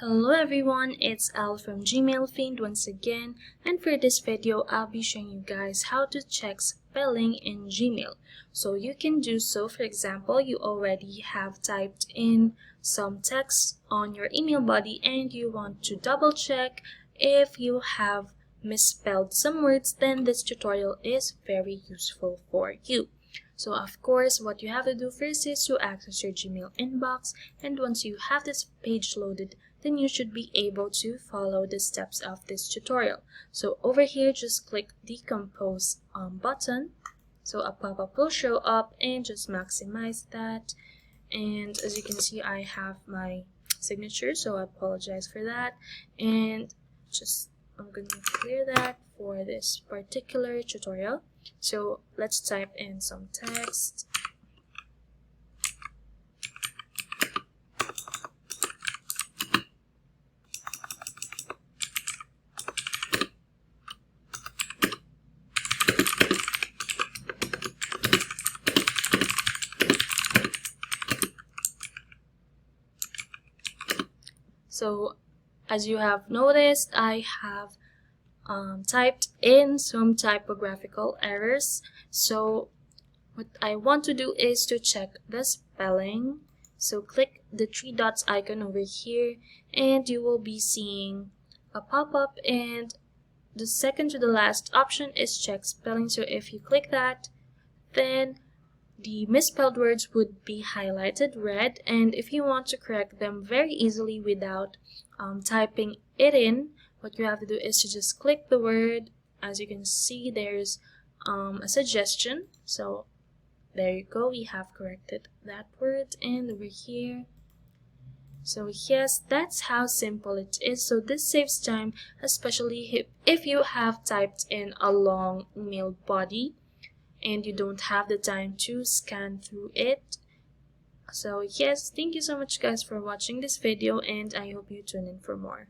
Hello everyone, it's Al from gmailfiend once again, and for this video I'll be showing you guys how to check spelling in Gmail. So you can do so, for example, you already have typed in some text on your email body and you want to double check if you have misspelled some words, then this tutorial is very useful for you. So of course, what you have to do first is to access your Gmail inbox, and once you have this page loaded, then you should be able to follow the steps of this tutorial. So over here, just click the compose button. So a pop-up will show up, and just maximize that. And as you can see, I have my signature, so I apologize for that. And I'm going to clear that for this particular tutorial. So let's type in some text. So as you have noticed, I have typed in some typographical errors. So what I want to do is to check the spelling. So click the three dots icon over here, and you will be seeing a pop-up, and the second to the last option is check spelling. So if you click that, then the misspelled words would be highlighted red, and if you want to correct them very easily without typing it in, what you have to do is to just click the word. As you can see, there's a suggestion. So there you go, we have corrected that word, and over here. So yes, that's how simple it is. So this saves time, especially if you have typed in a long email body and you don't have the time to scan through it. So yes, thank you so much guys for watching this video, and I hope you tune in for more.